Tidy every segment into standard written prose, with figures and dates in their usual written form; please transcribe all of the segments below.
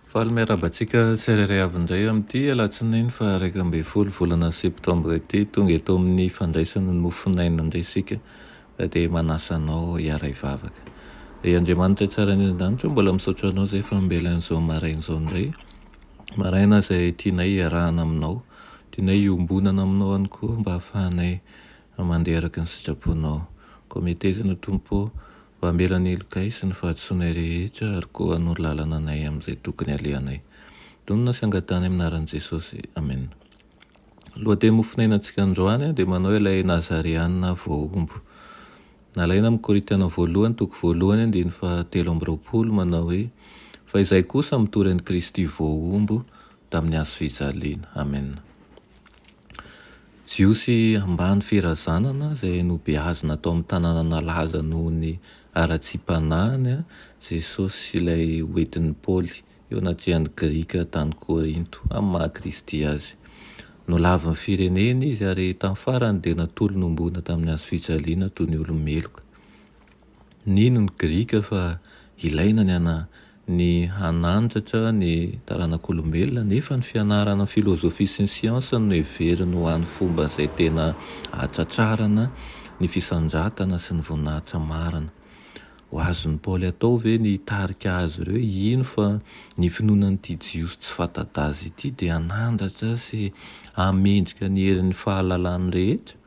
Faly miarabantsika tsirairay avy indray amin'ity alatsinainy fa 1 volana septambra ity tonga eto amin'ny fandraisana ny mofinaina indray isika dia manasanao hiara hivavaka. Andriamanitra tsara indrindra mbola misaotra anao izay fambelan'izao maraina izao indray. Maraina izay tianay iarahana aminao, tianay iombonana aminao ihany koa mba hahafahanay mandeha araka ny sitraponao. Koa metezana Tompo mba hamela ny elokay sy ny fahatsoanay rehetra ary koa hanoro lalana anay amin'izay tokony alehanay. Donona sy angatany aminaran'i Jesosy. Amen. Lohateny mofinainantsika androany dia manao ilay Nazariana voaombo. Nalaina amin'ny Korintana voalohany, toko voalohany, 7:20 manao hoe: fa izay kosa mitory an'i Kristy voaombo tamin'ny hazo fijaliana. Amen. Jiosy ambany firazanana izay nobeazina tao amin'ny tanàna nalaza noho ny ara-tsim-panahiny Jesosy sy ilay hoentin'ny Paoly eo anaty Grika tany Korinto amin'ny maha Kristy azy. Nolavin'ny firenena izy ary tamin'ny farany dia natolo nombona tamin'ny hazo fijaliana toy ny olomeloka. Nino ny Grika fa ilaina ny hanandratra ny taranak'olombelona, nefa ny fianarana ny filozofia sy ny siansa no heveriny ho an'ny fomba izay tena ahatratrarana ny fisandrantana sy ny voninahitra marina. Ho azon'ny Paoly atao ve ny hitarika azy ireo ino fa ny finoanan'ity Jiosy tsy fanta-daza ity dia hanandratra sy hamendrika ny herin'ny fahalalany rehetra.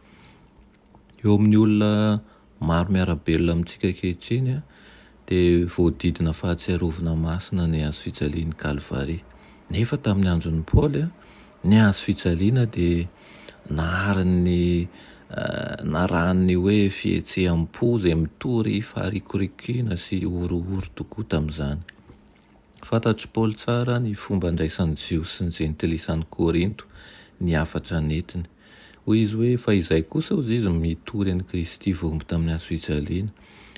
Eo amin'ny olona maro miarabelona amintsika ankehitriny dia voadidina fahatsiarovana masina ny hazo fijalian'ny Kalvaria. Nefa tamin'ny andron'ny Paoly ny hazo fijaliana dia narahany hoe fihetseham-po izay mitory faharikorikina sy orohoro tokoa tamin'izany. Fantatry Paoly tsara ny fomba ndraisan'ny Jiosy sy ny jentilisan'ny Korinto ny hafatra netiny. Hoy izy hoe: fa izay kosa hoy izy mitory an'i Kristy voaombo tamin'ny hazo fijaliana.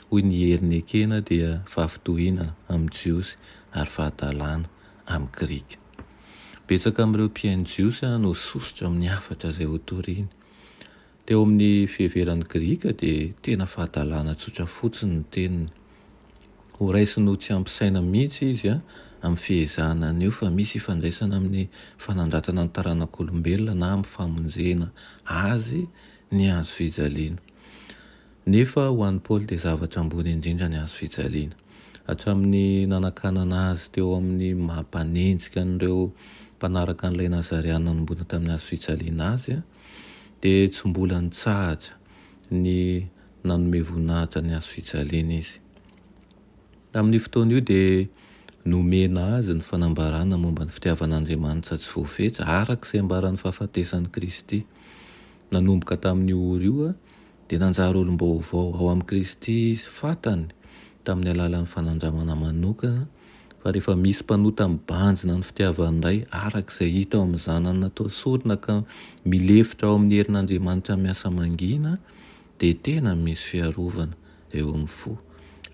Hoy ny herin'ny ekena dia fahafitohinana amin'ny Jiosy ary fahatalana amin'ny Grika. Betsaka amin'ireo mpiainy Jiosy no sosotra amin'ny hafatra izay hotoriany. Teo amin'ny fiheveran'ny Grika dia tena fahatalana tsotra fotsiny ny teniny. Ho raisiny ho tsy ampisaina mihitsy izy amin'ny fihezahana an'io fa misy ifandraisana amin'ny fanandratana ny taranak'olombelona na amin'ny famonjena azy ny hazo fijaliana. Nefa ho an'i Paoly dia zavatra ambony indrindra ny hazo fijaliana. Hatramin'ny nanakanana azy teo amin'ny mampanenjika an'ireo mpanaraka an'ilay Nazariana nombona tamin'ny hazo fijaliana azy dia tsy mbola nitsahatra ny nanome voninahitra ny hazo fijaliana izy. Tamin'ny fotoana io dia nomena azy ny fanambarana momba ny fitiavan'Andriamanitra tsy voafetra araka izay ambaran'ny fahafatesan'i Kristy. Nanomboka tamin'ny ora io dia nanjary olom-baovao ao amin'i Kristy izy fantany tamin'ny alalan'ny fanandramana manokana fa rehefa misy mpanota mibanjina ny fitiavany iray araka izay hita ao amin'ny zanany natao sorona ka milefitra ao amin'ny herin'Andriamanitra miasa mangina dia tena misy fiarovana eo amin'ny fo.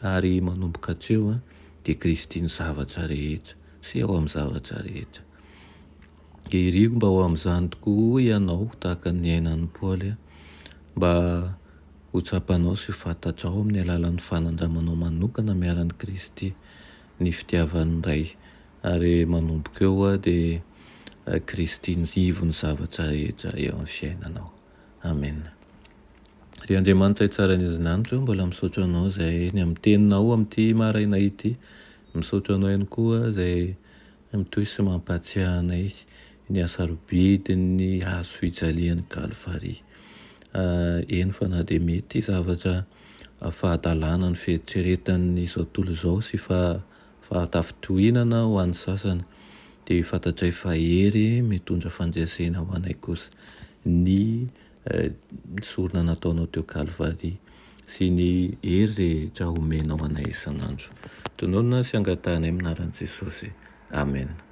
Ary manomboka hatreo dia Kristy ny zavatra rehetra sy ao amin'ny zavatra rehetra. Iriko mba ho amin'izany tokoa ianao tahaka ny ainan'ny Paoly mba ho tsapanao sy ho fantatrao amin'ny alalan'ny fanandramanao manokana miaran'i Kristy ny fitiavany iray. Ary manomboka eo dia Kristy ny ivo ny zavatra rehetra eo amin'ny fiainanao. Amen. Ry Andriamanitra tsara indrindra mbola misaotra anao izay ny amin'ny teninao amin'ity maraina ity. Misaotra anao ihany koa izay mitohy sy mampatsiahy anay ny hasarobidin'ny hazo fijalian'ny Kalvaria. Eny fa na dia mety zavatra fahatalana ny fieritreretan'izao tontolo izao sy fahatafitohinana ho an'ny sasany dia fantatray fahery mitondra fandresena ho anay kosa ny sorona nataonao teo Kalvaria sy ny hery rehetra omenao anay isan'andro. Tononona sy angatanay aminaran'i Jesosy. Amen.